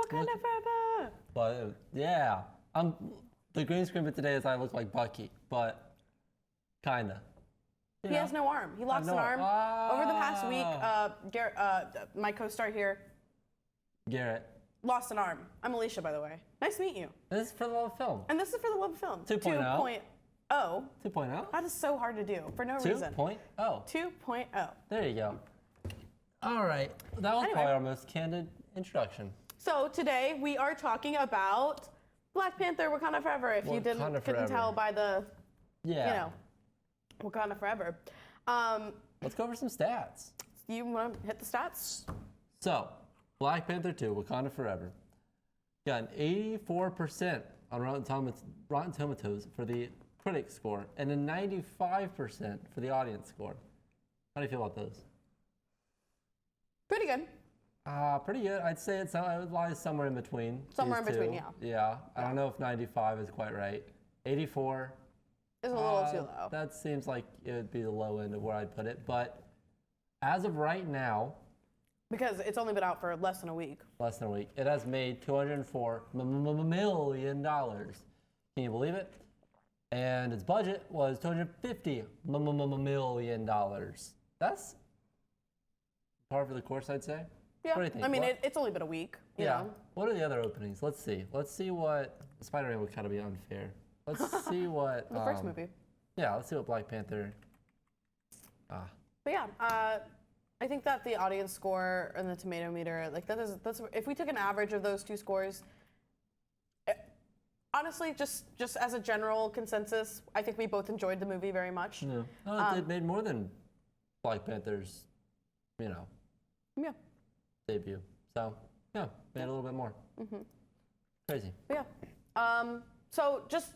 Wakanda Forever. But yeah, the green screen bit today is I look like Bucky, but kinda. He has no arm. He lost an arm. Over the past week, Garrett, my co-star here, Garrett. lost an arm. I'm Alicia, by the way. Nice to meet you. This is for the love of film. And this is for the love of film. 2.0. 2.0. 2.0? That is so hard to do for no reason. 2.0. 2.0. There you go. All right. That was probably our most candid introduction. So today we are talking about Black Panther, Wakanda Forever. If you couldn't tell by the, Wakanda Forever. Let's go over some stats. You want to hit the stats? So, Black Panther 2, Wakanda Forever, got an 84% on Rotten Tomatoes for the critic score and a 95% for the audience score. How do you feel about those? Pretty good. Pretty good. I'd say it lies somewhere in between. Somewhere in between, yeah. Yeah. I don't know if 95 is quite right. 84 is a little too low. That seems like it would be the low end of where I'd put it. But as of right now, because it's only been out for less than a week. Less than a week. It has made $204 million. Can you believe it? And its budget was $250 million. That's par for the course, I'd say. Yeah, what do you think? I mean, it's only been a week. You know? What are the other openings? Let's see. Let's see what Spider-Man would kind of be unfair. Let's see what the first movie. Yeah, let's see what Black Panther. But yeah, I think that the audience score and the tomato meter, like that's if we took an average of those two scores, honestly, just as a general consensus, I think we both enjoyed the movie very much. Yeah. No, it made more than Black Panther's, debut. So yeah, made a little bit more. Crazy. But yeah. So just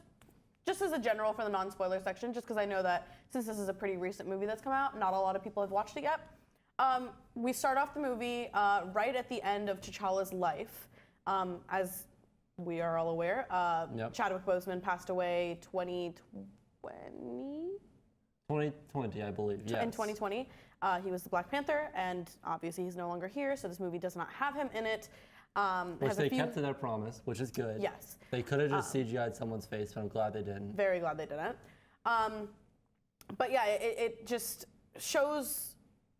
as a general for the non-spoiler section, just because I know that since this is a pretty recent movie that's come out, not a lot of people have watched it yet. We start off the movie right at the end of T'Challa's life. As we are all aware, Chadwick Boseman passed away 2020? 2020, I believe, yes. In 2020. He was the Black Panther, and obviously he's no longer here, so this movie does not have him in it. Which they kept to their promise, which is good. Yes. They could have just CGI'd someone's face, but I'm glad they didn't. Very glad they didn't. But yeah, it just shows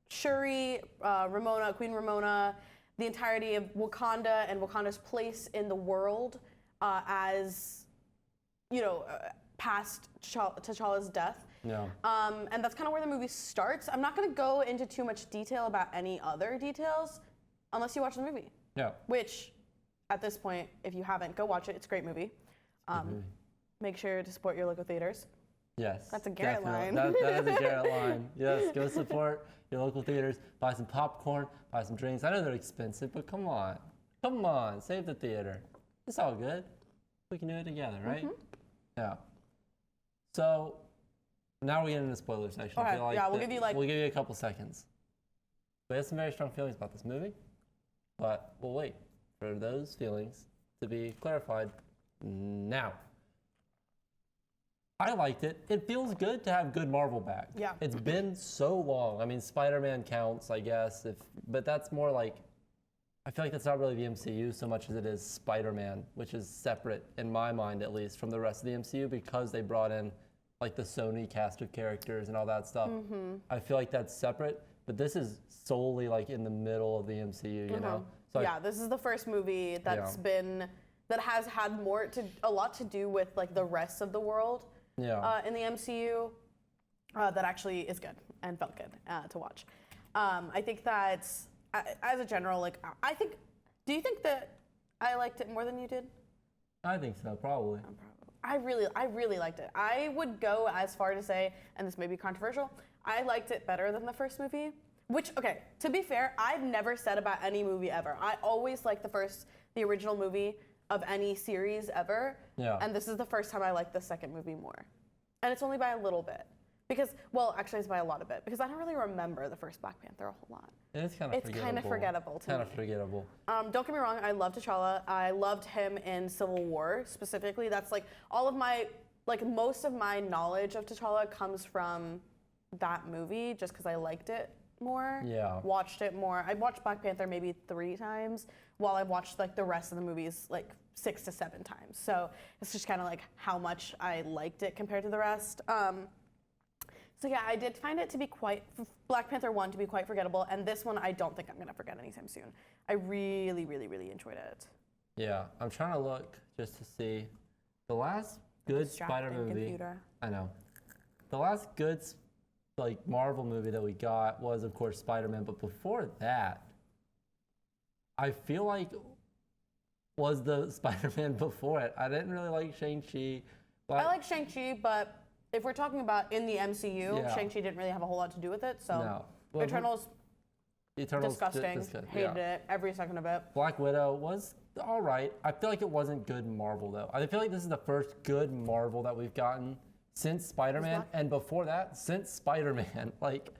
Shuri, Queen Ramona, the entirety of Wakanda and Wakanda's place in the world as, past T'Challa's death. Yeah. And that's kind of where the movie starts. I'm not going to go into too much detail about any other details unless you watch the movie. Yeah. Which, at this point, if you haven't, go watch it. It's a great movie. Make sure to support your local theaters. Yes. That's a Garrett line. That is a Garrett line. Yes, go support your local theaters. Buy some popcorn, buy some drinks. I know they're expensive, but come on. Come on, save the theater. It's all good. We can do it together, right? Yeah. So, now we're getting into the spoiler section. Okay, I feel like we'll give you we'll give you a couple seconds. We have some very strong feelings about this movie, but we'll wait for those feelings to be clarified now. I liked it. It feels good to have good Marvel back. Yeah. It's been so long. I mean, Spider-Man counts, I guess, but that's more like, I feel like that's not really the MCU so much as it is Spider-Man, which is separate, in my mind at least, from the rest of the MCU because they brought in like the Sony cast of characters and all that stuff. I feel like that's separate, but this is solely like in the middle of the MCU, you know? So yeah, this is the first movie that has had a lot to do with like the rest of the world. In the MCU, that actually is good and felt good to watch. I think that, as a general, do you think that I liked it more than you did? I think so, probably. I really liked it. I would go as far to say, and this may be controversial, I liked it better than the first movie. Which, okay, to be fair, I've never said about any movie ever. I always liked the original movie of any series ever. Yeah. And this is the first time I liked the second movie more. And it's only by a little bit. Because, well, actually it's by a lot of bit. Because I don't really remember the first Black Panther a whole lot. It's kind of forgettable to me. Kind of forgettable. Don't get me wrong, I love T'Challa. I loved him in Civil War specifically. That's like all of my, like most of my knowledge of T'Challa comes from that movie just because I liked it more. Yeah. Watched it more. I watched Black Panther maybe 3 times, while I watched like the rest of the movies like 6 to 7 times. So it's just kind of like how much I liked it compared to the rest. So yeah, I did find it to be Black Panther 1 to be quite forgettable, and this one I don't think I'm gonna forget anytime soon. I really, really, really enjoyed it. Yeah, I'm trying to look just to see the last good Spider movie. Computer. I know. The last good like Marvel movie that we got was of course Spider-Man, but before that, I feel like was the Spider-Man before it. I didn't really like Shang-Chi. I like Shang-Chi, but if we're talking about in the MCU, Yeah. Shang-Chi didn't really have a whole lot to do with it. So No. Well, Eternals disgusting. Hated it every second of it. Black Widow was all right. I feel like it wasn't good Marvel though. I feel like this is the first good Marvel that we've gotten since Spider-Man, and before that, since Spider-Man. Like,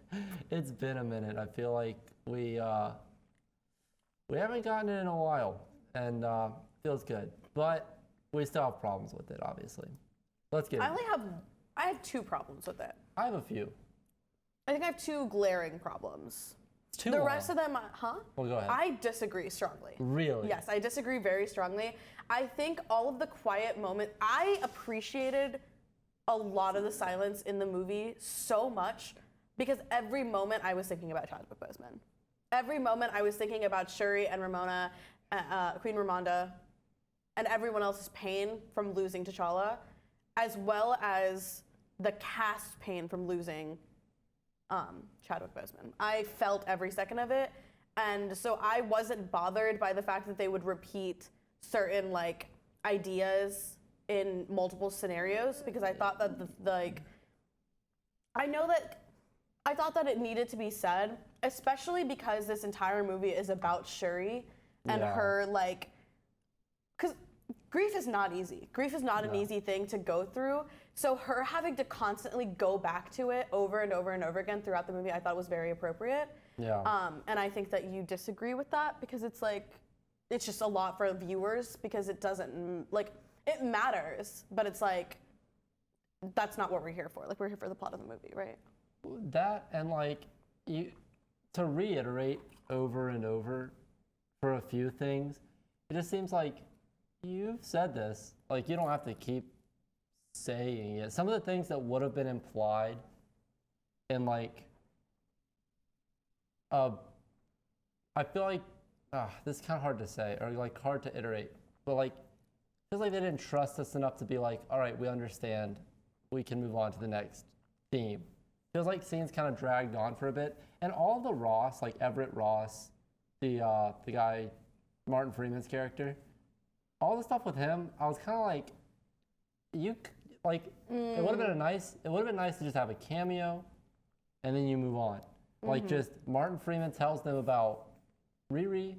it's been a minute. I feel like we haven't gotten it in a while, and feels good. But we still have problems with it, obviously. Let's get. I have 2 problems with it. I have a few. I think I have 2 glaring problems. It's too The long. rest of them, Well, go ahead. I disagree strongly. Really? Yes, I disagree very strongly. I think all of the quiet moments, I appreciated a lot of the silence in the movie so much because every moment I was thinking about Chadwick Boseman. Every moment I was thinking about Shuri and Ramona, Queen Ramonda, and everyone else's pain from losing T'Challa, as well as the cast pain from losing Chadwick Boseman. I felt every second of it, and so I wasn't bothered by the fact that they would repeat certain like ideas in multiple scenarios because I thought that I thought that it needed to be said, especially because this entire movie is about Shuri and her like, because grief is not easy. Grief is not an easy thing to go through. So her having to constantly go back to it over and over and over again throughout the movie, I thought was very appropriate. Yeah. And I think that you disagree with that because it's like, it's just a lot for viewers because it doesn't, like, it matters, but it's like, that's not what we're here for. Like, we're here for the plot of the movie, right? That and like, to reiterate over and over for a few things, it just seems like you've said this, like you don't have to keep saying it. Some of the things that would have been implied in like, I feel like, this is kind of hard to say or like hard to iterate, but like, it feels like they didn't trust us enough to be like, all right, we understand, we can move on to the next theme. Feels like scenes kind of dragged on for a bit, and all the Ross, like Everett Ross, the guy, Martin Freeman's character, all the stuff with him, I was kind of like, it would have been nice to just have a cameo, and then you move on. Like just Martin Freeman tells them about Riri,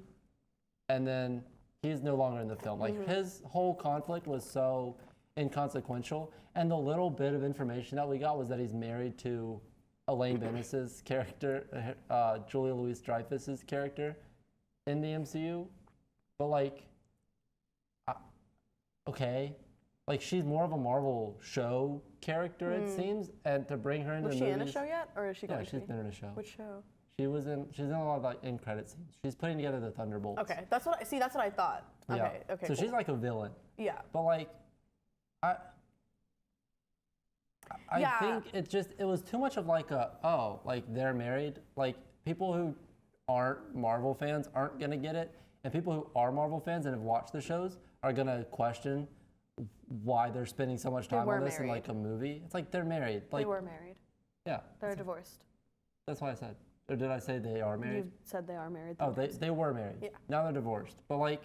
and then he's no longer in the film. Like his whole conflict was so inconsequential, and the little bit of information that we got was that he's married to Elaine Benes's character, Julia Louis-Dreyfus's character in the MCU. But like, okay, like she's more of a Marvel show character it seems, and to bring her into Was the she movies, in a show yet, or is she going yeah, to she's be? been in a show. Which show? She's in a lot of like end credit scenes. She's putting together the Thunderbolts. Okay, that's what I thought. Okay, Yeah. okay. So cool. she's like a villain. Yeah. But like, I Yeah. think it was too much of like like they're married. Like people who aren't Marvel fans aren't gonna get it, and people who are Marvel fans and have watched the shows are gonna question why they're spending so much time on this in like a movie. It's like they're married. Like They were married. yeah, They're divorced. that's what I said. Or did I say they are married? You said they are married. Oh, they were married. Yeah. Now they're divorced. But like,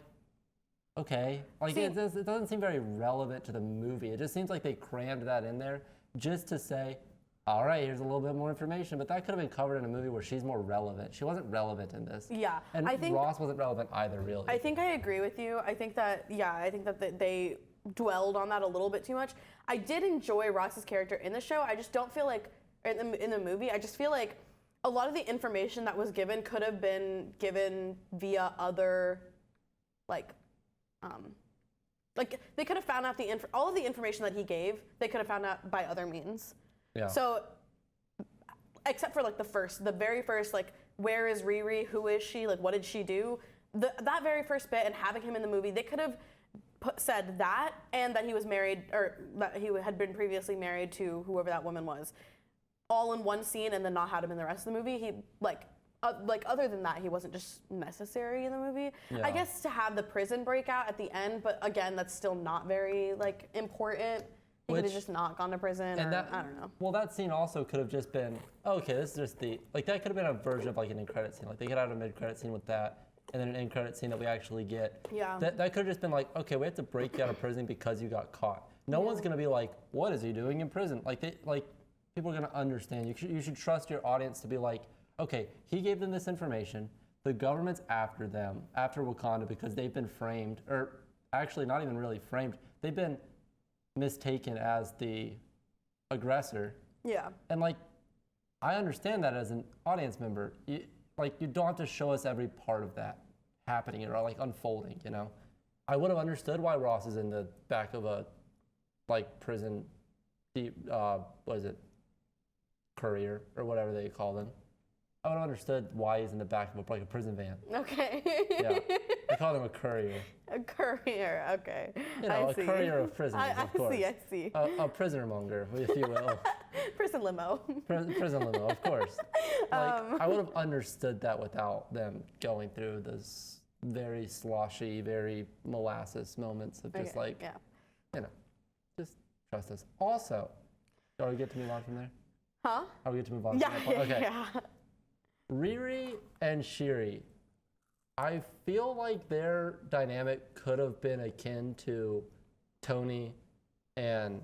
okay, like See- it doesn't seem very relevant to the movie. It just seems like they crammed that in there just to say, all right, here's a little bit more information. But that could have been covered in a movie where she's more relevant. She wasn't relevant in this. Yeah, And I think Ross wasn't relevant either, really. I think I agree with you. I think that they dwelled on that a little bit too much. I did enjoy Ross's character in the show. I just don't feel like in the movie. I just feel like a lot of the information that was given could have been given via other, like they could have found out all of the information that he gave. They could have found out by other means. yeah. So except for like the very first, like, where is Riri? Who is she? Like, what did she do? That very first bit and having him in the movie, they could have said that, and that he was married, or that he had been previously married to whoever that woman was, all in one scene, and then not had him in the rest of the movie. He like other than that, he wasn't just necessary in the movie. Yeah. I guess to have the prison breakout at the end, but again, that's still not very like important. He could have just not gone to prison, or I don't know. Well, that scene also could have just been, okay, this is just that could have been a version of like an end credit scene. Like they could have had a mid credit scene with that, and then an end credit scene that we actually get. Yeah. That could have just been like, okay, we have to break you out of prison because you got caught. No one's gonna be like, what is he doing in prison? People are gonna understand. You should trust your audience to be like, okay, he gave them this information. The government's after them, after Wakanda, because they've been framed, or actually not even really framed. They've been mistaken as the aggressor. Yeah. And like, I understand that as an audience member. You don't have to show us every part of that happening or like unfolding, you know? I would have understood why Ross is in the back of a like prison, what is it? Courier or whatever they call them. I would have understood why he's in the back of a prison van. Okay. Yeah. They call him a courier. A courier, okay. You know, I see. a courier of prisoners, of course. I see. A prisoner monger, if you will. Prison limo. Prison limo, of course. I would have understood that without them going through this very sloshy, very molasses moments of just just trust us. Also, are we good to move on from there? Huh? Are we good to move on? Yeah, from that point? Okay. yeah. Riri and Shuri, I feel like their dynamic could have been akin to Tony and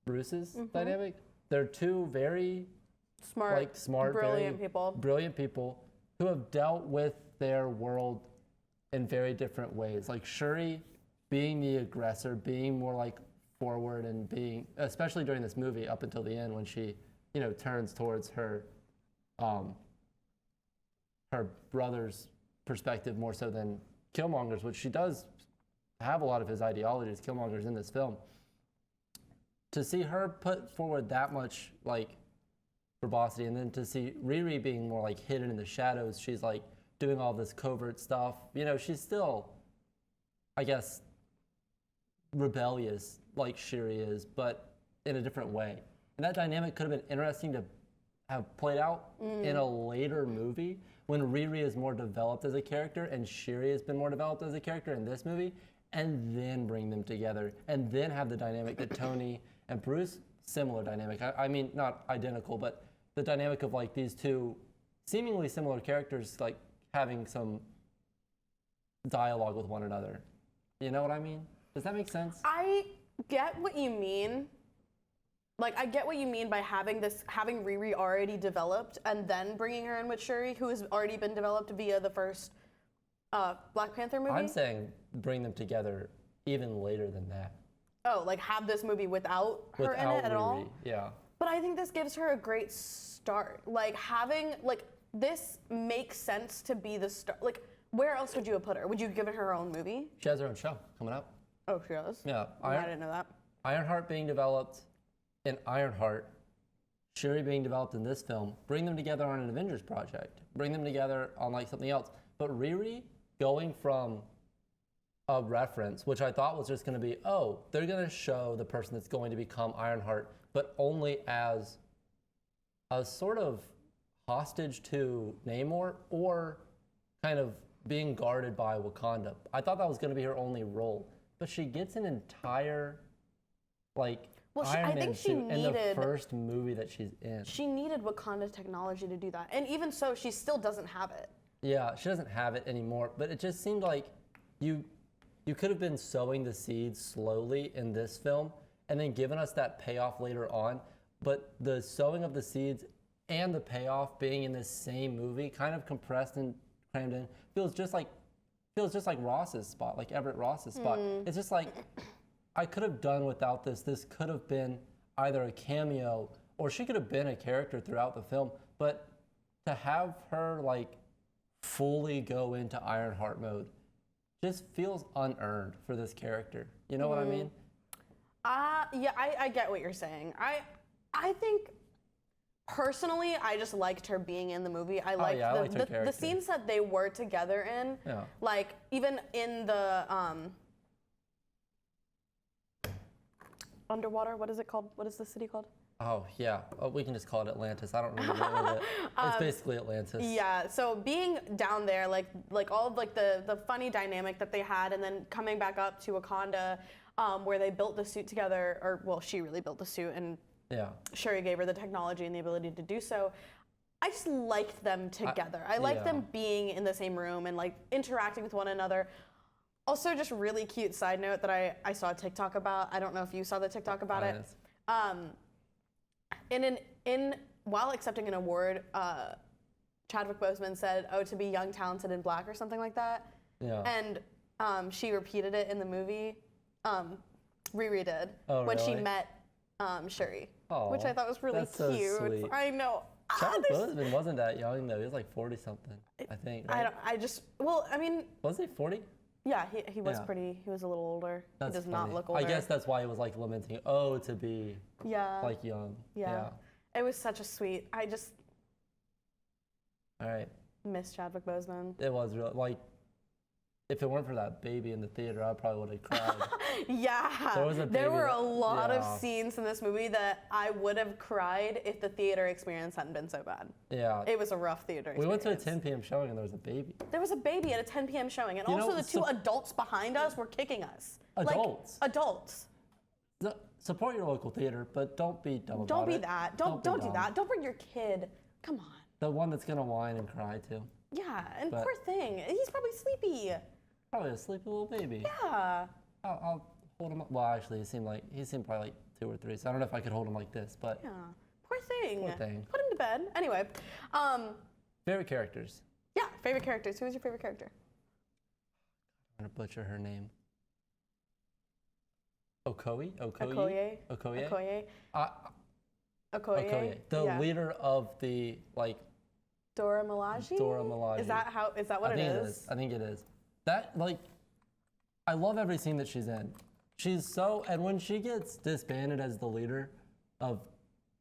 Bruce's dynamic. They're two very smart, brilliant people who have dealt with their world in very different ways. Like Shuri being the aggressor, being more like forward and being, especially during this movie up until the end when she, turns towards her brother's perspective more so than Killmonger's, which she does have a lot of his ideologies, Killmonger's, in this film. To see her put forward that much like verbosity, and then to see Riri being more like hidden in the shadows, she's like doing all this covert stuff. She's still, I guess, rebellious like Shuri is, but in a different way. And that dynamic could have been interesting to have played out in a later movie when Riri is more developed as a character and Shuri has been more developed as a character in this movie, and then bring them together and then have the dynamic that Tony and Bruce, similar dynamic. I mean, not identical, but the dynamic of like these two seemingly similar characters like having some dialogue with one another. You know what I mean? Does that make sense? I get what you mean. Like, I get what you mean by having Riri already developed and then bringing her in with Shuri, who has already been developed via the first Black Panther movie. I'm saying bring them together even later than that. Oh, like have this movie without her in it at Riri, all? Yeah. But I think this gives her a great start. Like this makes sense to be the start. Like, where else would you have put her? Would you have given her own movie? She has her own show coming up. Oh, she does? Yeah. I didn't know that. Ironheart being developed in Ironheart, Shuri being developed in this film. Bring them together on an Avengers project. Bring them together on like something else. But Riri going from a reference, which I thought was just going to be, oh, they're going to show the person that's going to become Ironheart, but only as a sort of hostage to Namor or kind of being guarded by Wakanda. I thought that was going to be her only role, but she gets an entire Iron Man suit in the first movie that she's in. She needed Wakanda technology to do that, and even so, she still doesn't have it. Yeah, she doesn't have it anymore, but it just seemed like you could have been sowing the seeds slowly in this film and then given us that payoff later on, but the sowing of the seeds and the payoff being in this same movie, kind of compressed and crammed in, feels just like Ross's spot, like Everett Ross's spot. It's just like, I could have done without this. This could have been either a cameo or she could have been a character throughout the film, but to have her like fully go into Ironheart mode just feels unearned for this character. You know what I mean? Yeah, I get what you're saying. I think personally, I just liked her being in the movie. I liked, I liked her the character. scenes that they were together in. Yeah. Like, even in the underwater, what is it called? What is the city called? Oh, yeah. Oh, we can just call it Atlantis. I don't really know it. It's basically Atlantis. Yeah, so being down there, like all of like the funny dynamic that they had, and then coming back up to Wakanda, where they built the suit together, or well, she really built the suit, and Yeah. Shuri gave her the technology and the ability to do so. I just liked them together. I liked them being in the same room and like interacting with one another. Also, just really cute side note that I saw a TikTok about. I don't know if you saw the TikTok about it. While accepting an award, Chadwick Boseman said, "Oh, to be young, talented, and black," or something like that. Yeah. And she repeated it in the movie. Riri did when she really? met Shuri, Aw, which I thought was really that's so cute. sweet. I know. Chadwick Boseman wasn't that young though. He was like 40 something, I think. Right? I mean, Was he 40? yeah, he was Yeah. pretty. He was a little older. That's he does not funny. look older. I guess that's why he was like lamenting, oh, to be like young. Yeah. It was such a sweet. I just All right. miss Chadwick Boseman. It was real. Like, if it weren't for that baby in the theater, I probably would have cried. Yeah. There was a There baby were that- a lot yeah. of scenes in this movie that I would have cried if the theater experience hadn't been so bad. Yeah. It was a rough theater We experience. went to a 10 p.m. showing and there was a baby. There was a baby at a 10 p.m. showing, and You also know, the two adults behind us were kicking us. Adults? Like, adults. Support your local theater, but don't be dumb about Don't be it. that. Don't be do dumb. that. Don't bring your kid. Come on. The one that's gonna whine and cry too. Yeah, and But- poor thing. He's probably sleepy. Probably a sleepy little baby. Yeah. I'll hold him up. Well, actually, he seemed probably like 2 or 3, so I don't know if I could hold him like this, but Yeah. Poor thing. Poor thing. Put him to bed. Anyway, favorite characters. yeah, favorite characters. Who is your favorite character? I'm gonna butcher her name. Okoye? Okoye. Okoye? Okoye. Uh, Okoye. Okoye. The yeah. leader of the, like, Dora Milaje? Dora Milaje. Is that what I it think is? I think it is. That, like, I love every scene that she's in. She's so, and when she gets disbanded as the leader of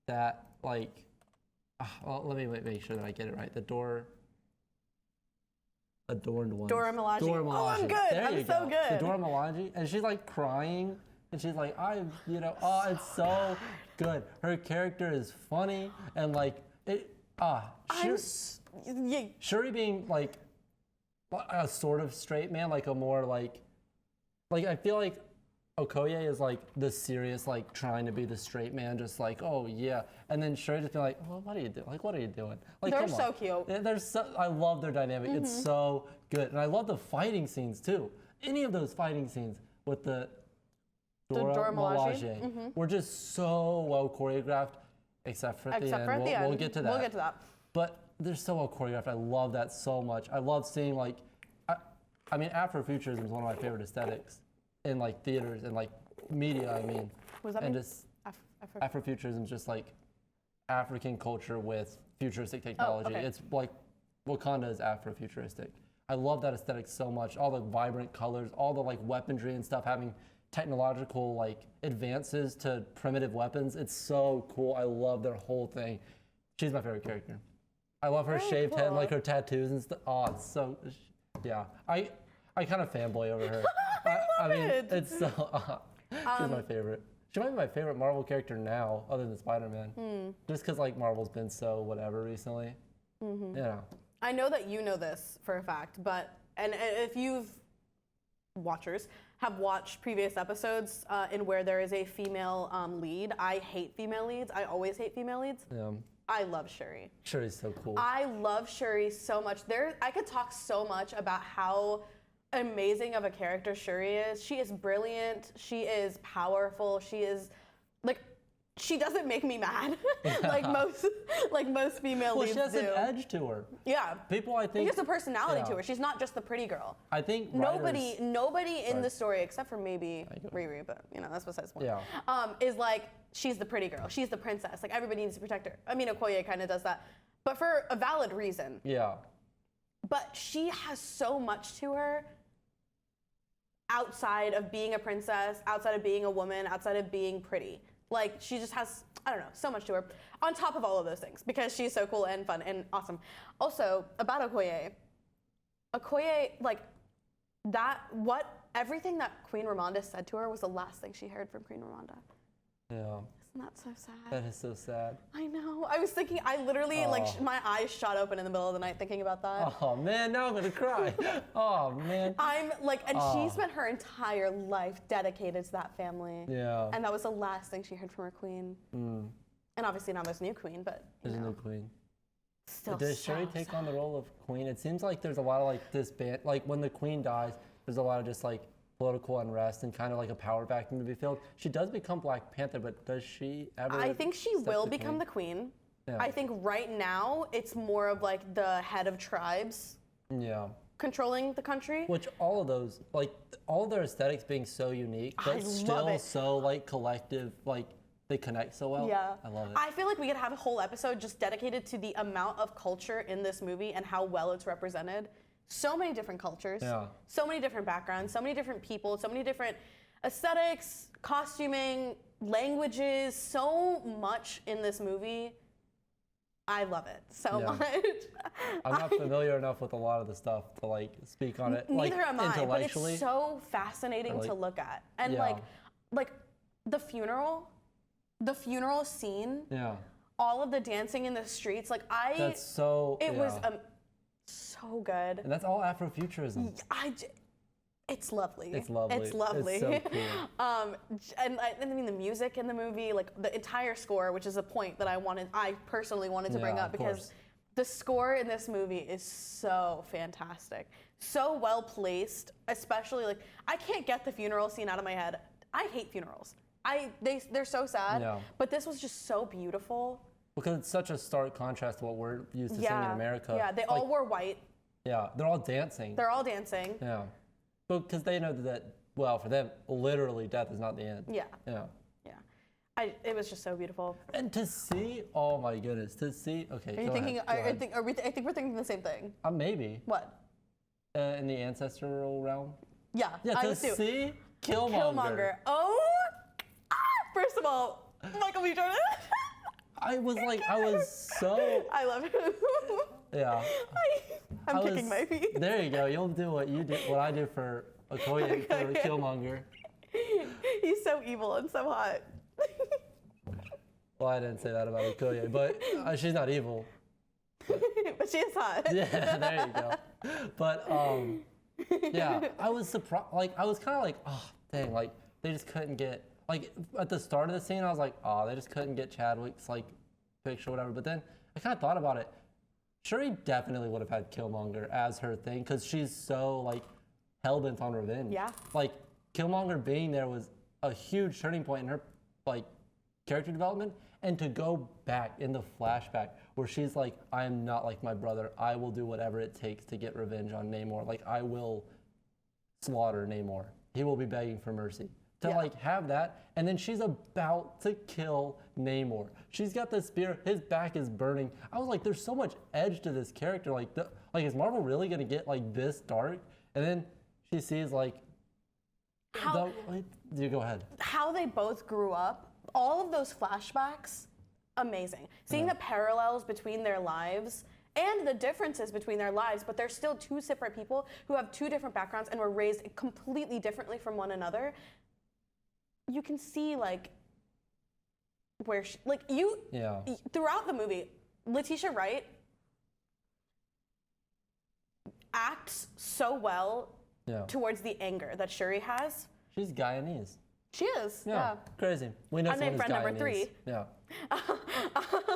that, like, well, let me make sure that I get it right. The adorned one. Dora Milaje. Dora Oh, Milaje. I'm good. There I'm you so go. good. The Dora Milaje, and she's like crying, and she's like, it's so good. Her character is funny, and like Shuri being like a sort of straight man, like a more like I feel like Okoye is like the serious, like trying to be the straight man, just like, oh yeah, and then Shuri just being like, well, what are you doing? Like, what are you doing? Like, They're come so on. cute. I love their dynamic. It's so good, and I love the fighting scenes too. Any of those fighting scenes with the Dora Milaje were just so well choreographed, except for at the end. We'll get to that. We'll get to that. But they're so well choreographed. I love that so much. I love seeing like, I mean, Afrofuturism is one of my favorite aesthetics in like theaters and like media. I mean, What does that and mean? just Afrofuturism is just like African culture with futuristic Oh, technology. okay. It's like Wakanda is Afrofuturistic. I love that aesthetic so much. All the vibrant colors, all the like weaponry and stuff having technological like advances to primitive weapons. It's so cool. I love their whole thing. She's my favorite character. I love her Very shaved head, cool. like her tattoos and stuff. Oh, it's so, yeah. I kind of fanboy over her. I mean, it. it's so, she's my favorite. She might be my favorite Marvel character now, other than Spider-Man. Just because like Marvel's been so whatever recently. You know. I know that you know this for a fact, but and if you've watchers have watched previous episodes in where there is a female lead, I hate female leads. I always hate female leads. Yeah. I love Shuri. Shuri's so cool. I love Shuri so much. I could talk so much about how amazing of a character Shuri is. She is brilliant. She is powerful. She is like, she doesn't make me mad like most female Well, leads she has do. an edge to her. Yeah. People, I think. She has a personality yeah. to her. She's not just the pretty girl. I think Nobody in Right. the story, except for maybe Riri, but you know that's besides the point. Yeah. Is like she's the pretty girl. She's the princess. Like everybody needs to protect her. I mean, Okoye kind of does that, but for a valid reason. Yeah. But she has so much to her. Outside of being a princess, outside of being a woman, outside of being pretty, Like, she just has, I don't know, so much to her. On top of all of those things, because she's so cool and fun and awesome. Also, about Okoye, like, everything that Queen Ramonda said to her was the last thing she heard from Queen Ramonda. Yeah. Isn't that so sad? That is so sad. I know. I was thinking, I literally, my eyes shot open in the middle of the night thinking about that. Oh man, now I'm gonna cry. Oh man. I'm like, and she spent her entire life dedicated to that family. Yeah. And that was the last thing she heard from her queen. Mm. And obviously now there's a new queen, but There's a new queen. Still Does so Sherry take sad. on the role of queen? It seems like there's a lot of like disband, like when the queen dies, there's a lot of just like political unrest and kind of like a power vacuum to be filled. She does become Black Panther, but does she ever? I think she step will the become queen? the queen. Yeah. I think right now it's more of like the head of tribes Yeah. controlling the country. Which all of those, like all their aesthetics being so unique, I but love still it. so like collective, like they connect so well. Yeah. I love it. I feel like we could have a whole episode just dedicated to the amount of culture in this movie and how well it's represented. So many different cultures, Yeah. so many different backgrounds, so many different people, so many different aesthetics, costuming, languages, so much in this movie. I love it so Yeah. much. I'm not familiar enough with a lot of the stuff to like speak on it. Neither like, am I, but intellectually. it's so fascinating Like, to look at. And yeah. like the funeral scene, Yeah. all of the dancing in the streets, like That's so. it was yeah. so good. And that's all Afrofuturism. It's lovely. It's lovely. It's lovely. It's so cool. And I mean the music in the movie, like the entire score, which is a point that I personally wanted to bring Yeah, up of because course. the score in this movie is so fantastic, so well placed. Especially like I can't get the funeral scene out of my head. I hate funerals. They're so sad. Yeah. But this was just so beautiful. Because it's such a stark contrast to what we're used to seeing in America. Yeah, they all wore white. Yeah, they're all dancing. They're all dancing. Yeah. Because they know that, well, for them, literally death is not the end. Yeah. Yeah. Yeah. It was just so beautiful. And to see, oh my goodness, to see, okay. Are you go thinking? ahead, go ahead. I think we're thinking the same thing. Maybe. What? In the ancestral realm? Yeah. Yeah, I to was too. see Killmonger. Oh. First of all, Michael B. Jordan. I was so, I love him. yeah. I'm I kicking my feet. There you go. You'll do what I do for Okoye, for Okay. Killmonger. He's so evil and so hot. Well, I didn't say that about Okoye, but she's not evil. But she is hot. Yeah, there you go. But yeah, I was surprised. Like I was kind of like, oh dang, like they just couldn't get like at the start of the scene. I was like, oh, they just couldn't get Chadwick's like picture or whatever. But then I kind of thought about it. Shuri definitely would have had Killmonger as her thing because she's so like hell-bent on revenge. Yeah. Like Killmonger being there was a huge turning point in her like character development, and to go back in the flashback where she's like, I am not like my brother. I will do whatever it takes to get revenge on Namor. Like I will slaughter Namor. He will be begging for mercy. To like have that, and then she's about to kill Namor. She's got the spear. His back is burning. I was like, there's so much edge to this character. Like, is Marvel really gonna get like this dark? And then she sees like, you go ahead. How they both grew up, all of those flashbacks, amazing. Seeing the parallels between their lives and the differences between their lives, but they're still two separate people who have two different backgrounds and were raised completely differently from one another. You can see like where she, like you throughout the movie, Letitia Wright acts so well towards the anger that Shuri has. She's Guyanese. She is. Yeah. Crazy. We know Unnamed someone friend who's number Guyanese. 3. Yeah.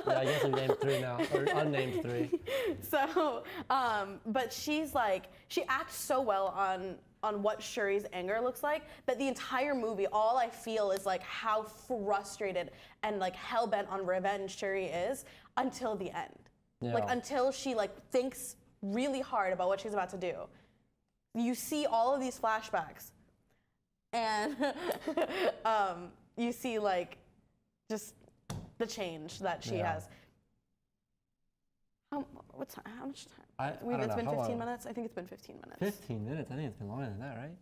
Yeah, I guess we named 3 now, or unnamed 3. So, but she's like, she acts so well on what Shuri's anger looks like that the entire movie, all I feel is like how frustrated and like hell-bent on revenge Shuri is until the end. Yeah. Like until she like thinks really hard about what she's about to do. You see all of these flashbacks and you see like just the change that she has. How much time? It's been 15 minutes? I think it's been 15 minutes. 15 minutes? I think it's been longer than that, right?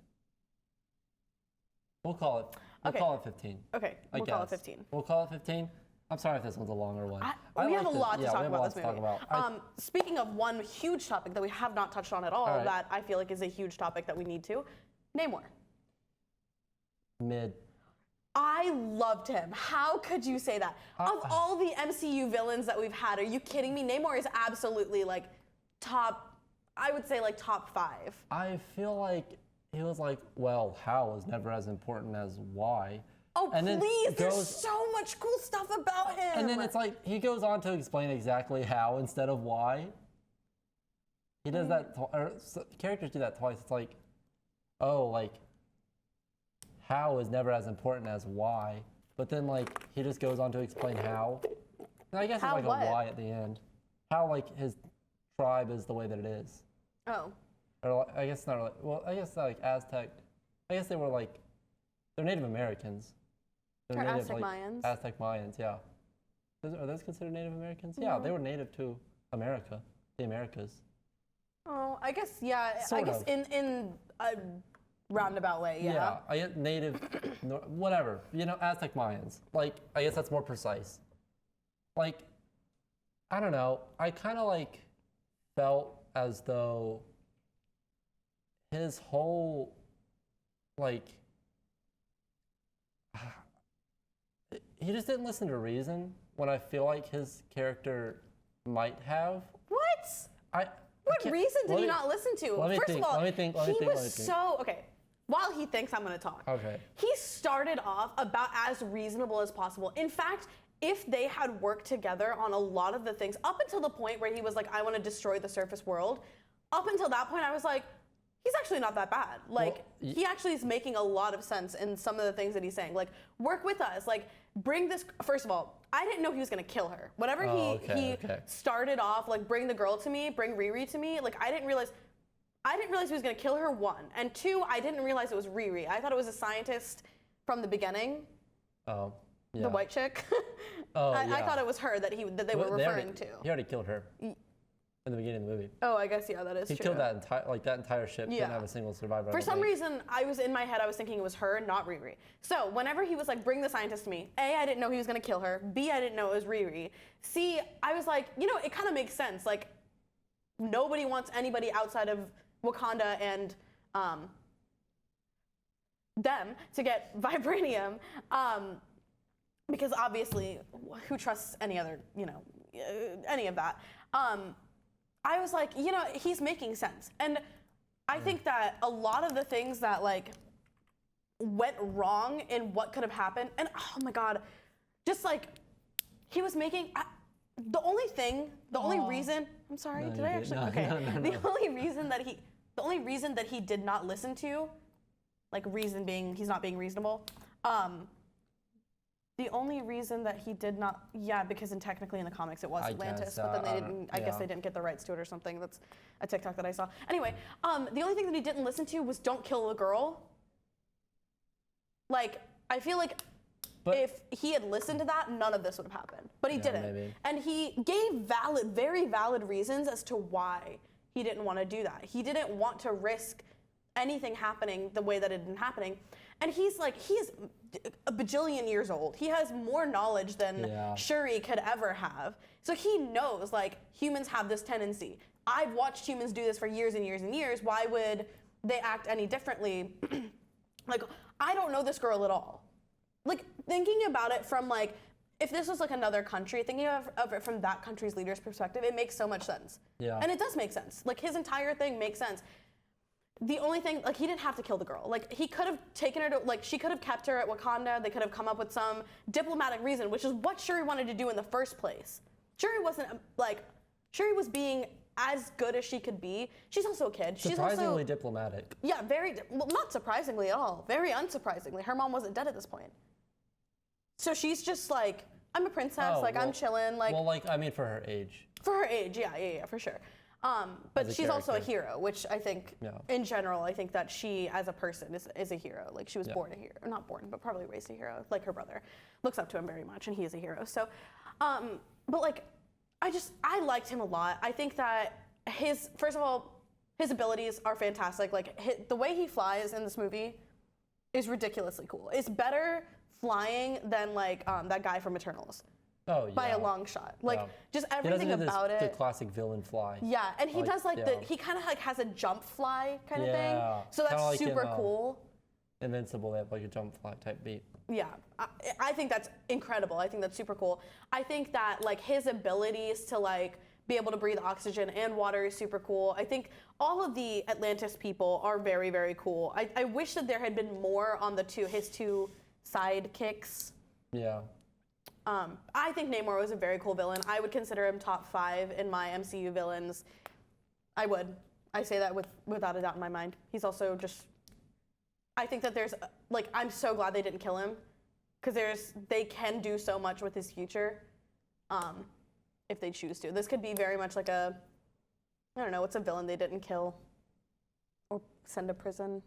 We'll call it. We'll Okay. call it 15. Okay, I we'll call it guess. 15. We'll call it 15. I'm sorry if this one's a longer one. We have a this- lot to yeah, talk we have about a lot this to movie. talk about. Speaking of one huge topic that we have not touched on at all, All right. that I feel like is a huge topic that we need to, Namor. Mid. I loved him. How could you say that? Of all the MCU villains that we've had, are you kidding me? Namor is absolutely like top, I would say like top 5. I feel like he was like, well, how is never as important as why. Oh, And then please, there's goes- so much cool stuff about him. And then it's like he goes on to explain exactly how instead of why. He does that, characters do that twice. It's like, oh, like, how is never as important as why. But then, like, he just goes on to explain how. And I guess How it's like what? a why at the end. How, like, his tribe is the way that it is. Oh. Or, like, I guess not really. Well, I guess, like, Aztec. I guess they were, like, they're Native Americans. They're Or native, Aztec Mayans. Aztec Mayans, yeah. Are those considered Native Americans? Yeah, they were native to America, the Americas. Oh, I guess, yeah. I Sort guess of. in a roundabout way, yeah. I get native, whatever. You know, Aztec Mayans. Like, I guess that's more precise. Like, I don't know. I kind of like felt as though his whole, like, he just didn't listen to reason when I feel like his character might have. What? I What can't- reason did let he me- not listen to? let me First think, of all, let me think, let me he think, was let me think. so okay. While he thinks, I'm going to talk. Okay. He started off about as reasonable as possible. In fact, if they had worked together on a lot of the things, up until the point where he was like, I want to destroy the surface world, up until that point, I was like, he's actually not that bad. Like, Well, he actually is making a lot of sense in some of the things that he's saying. Like, work with us. Like, bring this. First of all, I didn't know he was going to kill her. Whenever Oh, he okay. started off, like, bring the girl to me, bring Riri to me, like, I didn't realize he was going to kill her, 1. And 2, I didn't realize it was Riri. I thought it was a scientist from the beginning, Oh, yeah. the white chick. Oh, I yeah. thought it was her that they were Well, referring to. He already killed her in the beginning of the movie. Oh, I guess, yeah, that is He true. killed that entire ship. Yeah. Didn't have a single survivor. I For don't some think. reason, in my head, I was thinking it was her, not Riri. So whenever he was like, bring the scientist to me, A, I didn't know he was going to kill her. B, I didn't know it was Riri. C, I was like, it kind of makes sense. Like, nobody wants anybody outside of Wakanda and them to get vibranium. Because obviously, who trusts any other, any of that? I was like, he's making sense. And I think that a lot of the things that like went wrong in what could have happened, and oh my God, just like he was making, the only reason, I'm sorry, No, did you're I good. actually? No, Okay. no. The only reason that he did not listen to, like reason being he's not being reasonable, the only reason that he did not, because technically in the comics it was I Atlantis, guess, but then I they don't- didn't, I guess yeah. they didn't get the rights to it or something. That's a TikTok that I saw. Anyway, the only thing that he didn't listen to was don't kill the girl. Like, I feel like But- if he had listened to that, none of this would have happened. But he Yeah, didn't. maybe. And he gave very valid reasons as to why he didn't want to do that. He didn't want to risk anything happening the way that it had been happening. And he's a bajillion years old. He has more knowledge than Yeah. Shuri could ever have. So he knows, like, humans have this tendency. I've watched humans do this for years and years and years. Why would they act any differently? Like, I don't know this girl at all. Like, thinking about it from, like, if this was, like, another country, thinking of it from that country's leader's perspective, it makes so much sense. Yeah. And it does make sense. Like, his entire thing makes sense. The only thing, like, he didn't have to kill the girl. Like, he could have taken her to, like, she could have kept her at Wakanda. They could have come up with some diplomatic reason, which is what Shuri wanted to do in the first place. Shuri wasn't, Shuri was being as good as she could be. She's also a kid. She's Surprisingly also, diplomatic. yeah, well, not surprisingly at all. Very unsurprisingly. Her mom wasn't dead at this point. So she's just like, I'm a princess, Oh, I'm well- chilling, like, Well, like, I mean, for her age. for her age, yeah, for sure. But As a she's also a character. hero, which I think, Yeah. in general, I think that she, as a person, is a hero. Like, she was Yeah. born a hero. Not born, but probably raised a hero. Like her brother. Looks up to him very much, and he is a hero. So, but, like, I liked him a lot. I think that first of all, his abilities are fantastic. Like, the way he flies in this movie is ridiculously cool. It's better flying than like that guy from Eternals. Oh, yeah. By a long shot. Like, Yeah. just He everything doesn't do about the it. classic villain fly. Yeah, and he Like, does like yeah. he kind of like has a jump fly kind of Yeah. thing. So that's Kinda like in, super cool. Invincible, they have like a jump fly type beat. Yeah, I think that's incredible. I think that's super cool. I think that like his abilities to like be able to breathe oxygen and water is super cool. I think all of the Atlantis people are very, very cool. I wish that there had been more on his two sidekicks. Yeah. I think Namor was a very cool villain. I would consider him top 5 in my MCU villains. I would. I say that without a doubt in my mind. He's also just. I think that there's like I'm so glad they didn't kill him, because they can do so much with his future, if they choose to. This could be very much like I don't know, what's a villain they didn't kill, or send to prison.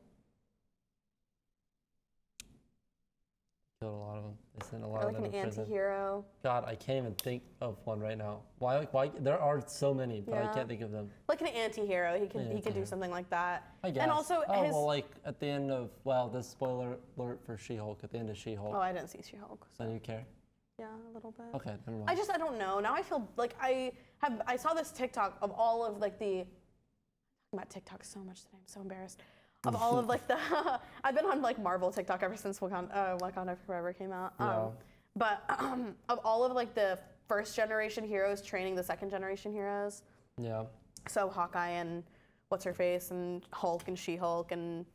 Killed a lot of them. They sent a lot Or of like them an to prison. anti-hero. God, I can't even think of one right now. Why? There are so many, but I Yeah. can't think of them. Like an anti-hero, he could do anti-hero. something like that. I guess. And also his. well, like at the end of this spoiler alert for She-Hulk. At the end of She-Hulk. Oh, I didn't see She-Hulk. So Do you care? yeah, a little bit. Okay, never mind. I don't know. Now I feel like I saw this TikTok of all of like the. I'm about TikTok so much today. I'm so embarrassed. Of all of like the. I've been on like Marvel TikTok ever since Wakanda Forever came out. Yeah. But of all of like the first generation heroes training the second generation heroes. Yeah. So Hawkeye and what's her face and Hulk and She-Hulk and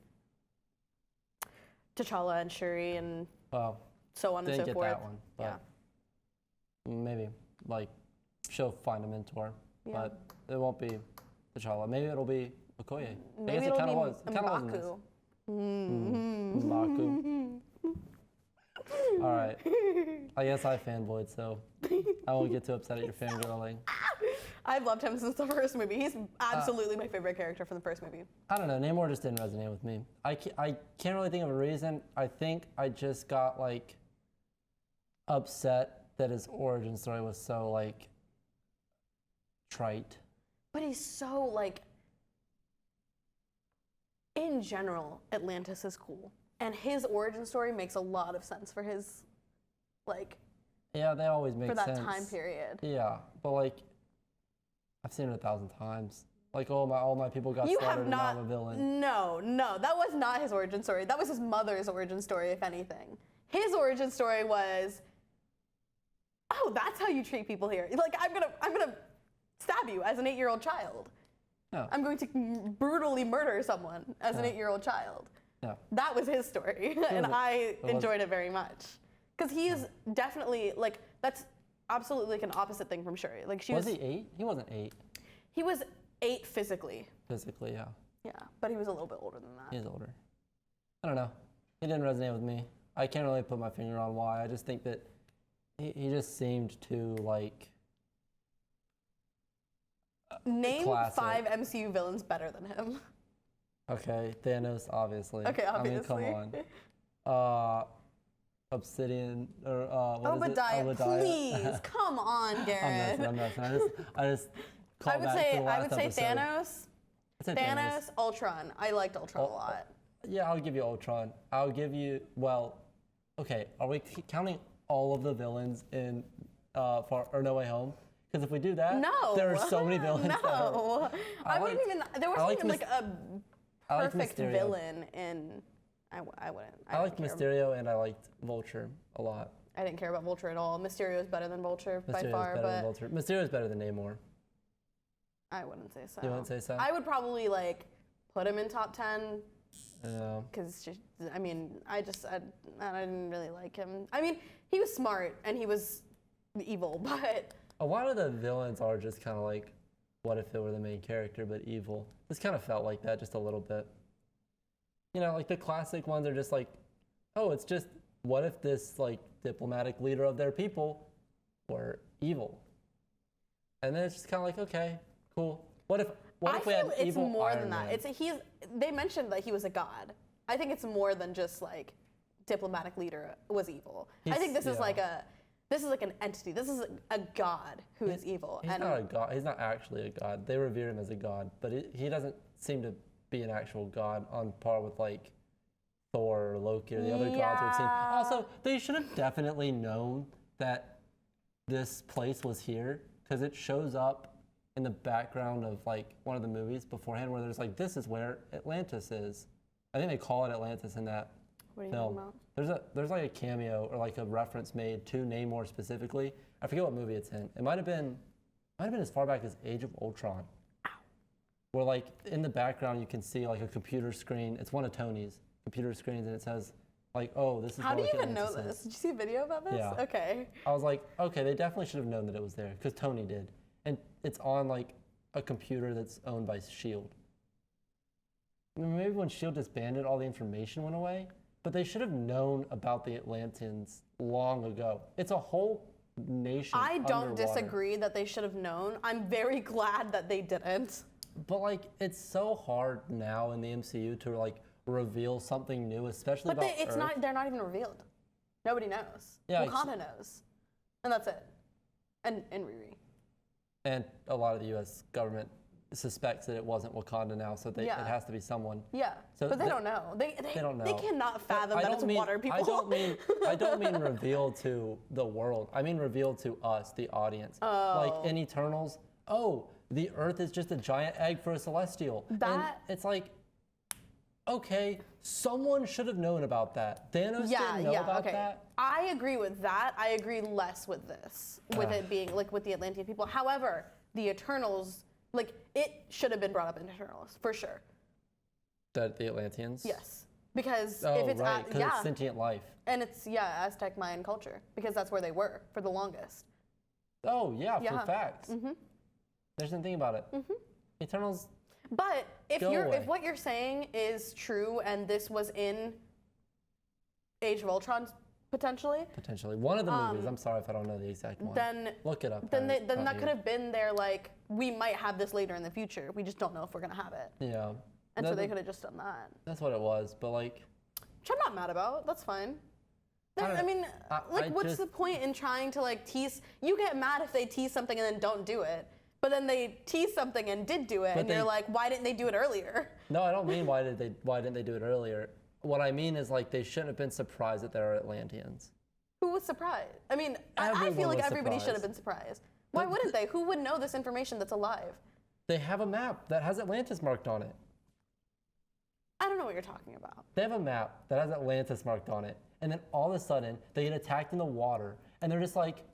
T'Challa and Shuri and Well, so on and didn't so get forth. that one, but maybe like she'll find a mentor, Yeah. but it won't be T'Challa. Maybe it'll be Okoye. I Maybe guess it it'll kind be of was. It kind of was in this. M'Baku. M'Baku. All right. I guess I fanboyed, so I won't get too upset at your fangirling. I've loved him since the first movie. He's absolutely my favorite character from the first movie. I don't know. Namor just didn't resonate with me. I can't really think of a reason. I think I just got like upset that his origin story was so like trite. But he's so like, in general, Atlantis is cool. And his origin story makes a lot of sense for his, like, Yeah, they always make for that sense. time period. Yeah, but like, I've seen it 1,000 times. Like all my people got You slaughtered have and now not. I'm a villain. No, that was not his origin story. That was his mother's origin story, if anything. His origin story was, oh, that's how you treat people here. Like, I'm gonna stab you as an 8-year-old child. No. I'm going to brutally murder someone as an 8-year-old child. No. That was his story, and I enjoyed it very much. Because he is definitely, like, that's absolutely like an opposite thing from Shuri. Like, Was he 8? He wasn't 8. He was 8 physically. Physically, yeah. Yeah, but he was a little bit older than that. He's older. I don't know. He didn't resonate with me. I can't really put my finger on why. I just think that he just seemed too, like, Name classic. 5 MCU villains better than him. Okay, Thanos, obviously. Okay, I mean, come obviously. on. Obsidian, or what is it? Obadiah, please, come on, Garrett. I'm messing. I just called back to the I last would say episode. Thanos. I said Thanos, Ultron. I liked Ultron a lot. Yeah, I'll give you Ultron. I'll give you, well, okay, are we counting all of the villains in No Way Home? Because if we do that, No. there are so many villains. No. I wouldn't even, there wasn't even like a I liked perfect Mysterio. villain in, I wouldn't. I liked didn't care. Mysterio and I liked Vulture a lot. I didn't care about Vulture at all. Mysterio is better than Vulture by Mysterio's far, better but than Vulture. Mysterio's better than Namor. I wouldn't say so. You wouldn't say so? I would probably like put him in top 10 Yeah. because I mean, I didn't really like him. I mean, he was smart and he was evil, but A lot of the villains are just kind of like, what if it were the main character but evil? This kind of felt like that just a little bit. You know, like the classic ones are just like, oh, it's just, what if this like diplomatic leader of their people were evil? And then it's just kind of like, okay, cool. What if we I had feel it's evil more Iron than that. Man? They mentioned that he was a god. I think it's more than just like diplomatic leader was evil. I think this is like an entity. This is a god who is evil. He's not a god. He's not actually a god. They revere him as a god, but he doesn't seem to be an actual god on par with like Thor or Loki or the other gods we've seen. Also, they should have definitely known that this place was here because it shows up in the background of like one of the movies beforehand where there's like, this is where Atlantis is. I think they call it Atlantis in that What are you film. talking about? There's like a cameo or like a reference made to Namor specifically. I forget what movie it's in. It might have been as far back as Age of Ultron. Where like in the background you can see like a computer screen. It's one of Tony's computer screens and it says like, oh, this is How do you like even know Atlantis this? is. Did you see a video about this? Yeah. Okay. I was like, okay, they definitely should have known that it was there because Tony did. And it's on like a computer that's owned by S.H.I.E.L.D. Maybe when S.H.I.E.L.D. disbanded, all the information went away, but they should have known about the Atlanteans long ago. It's a whole nation I don't underwater. disagree that they should have known. I'm very glad that they didn't. But like, it's so hard now in the MCU to like reveal something new, especially But about Earth. they're not even revealed. Nobody knows. Yeah, Wakanda knows. And that's it. And Riri. And a lot of the U.S. government suspects that it wasn't Wakanda now, so it has to be someone. Yeah, So but they don't know. They don't know. They cannot fathom I that don't it's mean- water people. I don't mean revealed to the world. I mean revealed to us, the audience. Like in Eternals, oh, the Earth is just a giant egg for a Celestial. And it's like, okay, someone should have known about that. Thanos didn't know about that. I agree with that. I agree less with this, with it being like with the Atlantean people. However, the Eternals, like it should have been brought up in Eternals for sure. The Atlanteans? Yes, because Oh, if it's right, because it's sentient life. and it's Aztec Mayan culture because that's where they were for the longest. Oh, yeah, for facts. Mm-hmm. There's nothing think about it. Mm-hmm. Eternals. But if Go away. if what you're saying is true and this was in Age of Ultron potentially, One of the movies. I'm sorry if I don't know the exact one. then Look it up. then that could have been there. Like we might have this later in the future. We just don't know if we're gonna have it. Yeah. And so they could have just done that. That's what it was. But like, Which I'm not mad about. That's fine. I mean, what's the point in trying to like tease? You get mad if they tease something and then don't do it. But then they tease something and did do it, and you're like, why didn't they do it earlier? No, I don't mean why didn't they do it earlier. What I mean is like they shouldn't have been surprised that there are Atlanteans. Who was surprised? I mean, I Everyone feel like was everybody should have surprised. been surprised. Why wouldn't they? Who would know this information that's alive? They have a map that has Atlantis marked on it. I don't know what you're talking about. They have a map that has Atlantis marked on it, and then all of a sudden they get attacked in the water, and they're just like,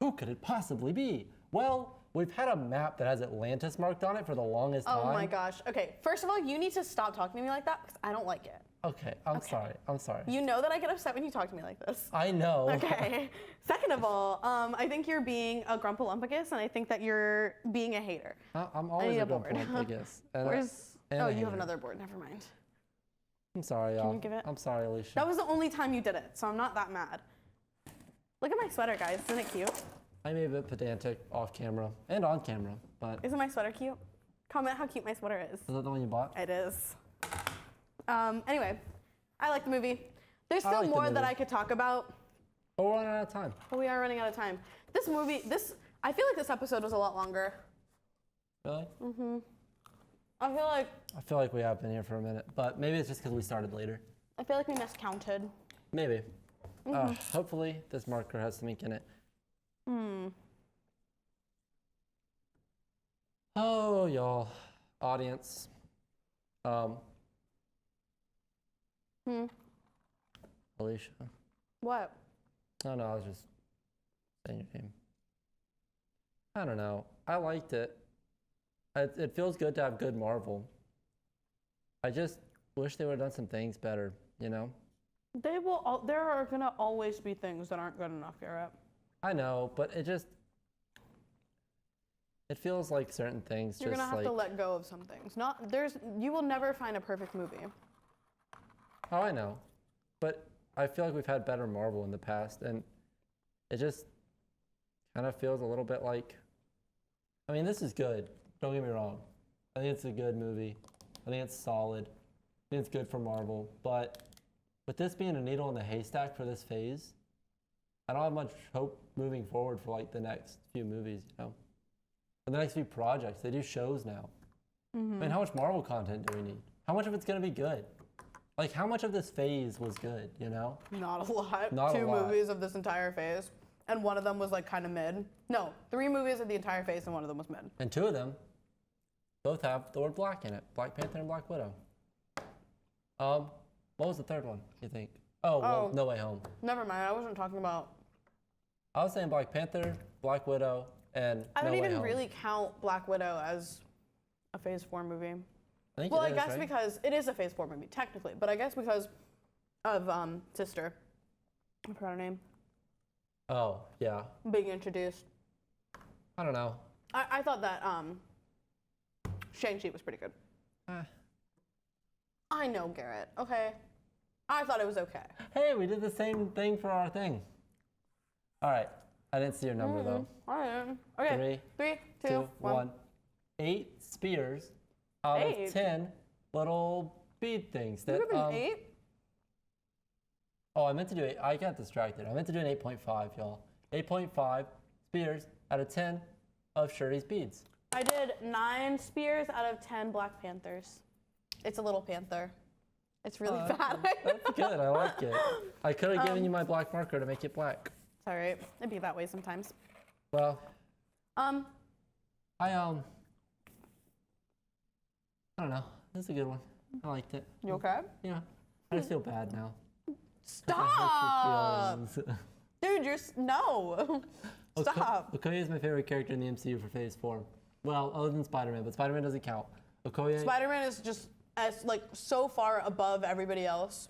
who could it possibly be? Well, we've had a map that has Atlantis marked on it for the longest time. Oh my gosh. Okay, first of all, you need to stop talking to me like that because I don't like it. Okay, I'm sorry. You know that I get upset when you talk to me like this. I know. Okay. Second of all, I think you're being a grumpalumpicus, and I think that you're being a hater. I'm always need a a board. grumpalumpicus. Where's? and Oh, a you have hater. another board. Never mind. I'm sorry, y'all. you give it? I'm sorry, Alicia. That was the only time you did it, so I'm not that mad. Look at my sweater, guys. Isn't it cute? I may be a bit pedantic off camera and on camera, but Isn't my sweater cute? Comment how cute my sweater is. is that the one you bought? It is. Anyway, I like the movie. There's I still like the more that movie. I could talk about, But we're running out of time. but we are running out of time. This movie, I feel like this episode was a lot longer. Really? I feel like we have been here for a minute, but maybe it's just because we started later. we miscounted. Maybe. Hopefully this marker has some ink in it. Oh, y'all, audience. Alicia. What? Oh no, I was just saying your name. I don't know. I liked it. It feels good to have good Marvel. I just wish they would have done some things better, you know? There are gonna always be things that aren't good enough, Garrett. I know, but it feels like certain things You're just gonna have like, to let go of some things. You will never find a perfect movie. oh, I know. But I feel like we've had better Marvel in the past, and it just kind of feels a little bit like, I mean, this is good. Don't get me wrong. I think it's a good movie. I think it's solid. I think it's good for Marvel. But with this being a needle in the haystack for this phase, I don't have much hope moving forward for like the next few movies, you know? For the next few projects. They do shows now. I mean, how much Marvel content do we need? How much of it's going to be good? Like, how much of this phase was good, you know? Not a lot. Not a Two lot. movies of this entire phase, and one of them was like kind of mid. No, 3 movies of the entire phase, and one of them was mid. And 2 of them both have the word black in it. Black Panther and Black Widow. What was the third one, you think? Oh, well, No Way Home. Never mind. I wasn't talking about. I was saying Black Panther, Black Widow, and I No don't Way even Home. really count Black Widow as a Phase 4 movie. I think Well, it I is, guess right? because it is a Phase 4 movie, technically, but I guess because of Sister, I forgot her name, Oh, yeah. being introduced. I don't know. I thought that Shang-Chi was pretty good. I know, Garrett, okay? I thought it was okay. Hey, we did the same thing for our thing. All right. I didn't see your number, though. All right. Okay. 3, 2, 1. 8 spears out 8? of 10 little bead things. That, You have an 8? Oh, I meant to do 8. I got distracted. I meant to do an 8.5, y'all. 8.5 spears out of 10 of Shuri's beads. I did 9 spears out of 10 Black Panthers. It's a little panther. It's really bad. That's good. I like it. I could have given you my black marker to make it black. It's all right. It'd be that way sometimes. Well, I don't know. This is a good one. I liked it. You okay? Yeah. I just feel bad now. Stop! Feelings. Dude, no. Stop. Okoye is my favorite character in the MCU for Phase 4. Well, other than Spider-Man, but Spider-Man doesn't count. Okoye. Spider-Man is just as like so far above everybody else.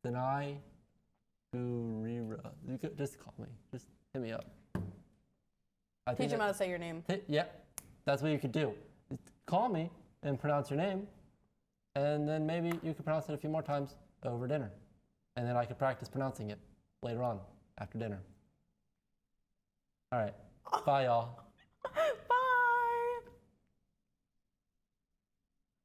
Denai Gurira. You could just call me. Just hit me up. Teach him how to say your name. Yeah, that's what you could do. Just call me and pronounce your name, and then maybe you could pronounce it a few more times over dinner. And then I could practice pronouncing it later on after dinner. All right. Bye, y'all.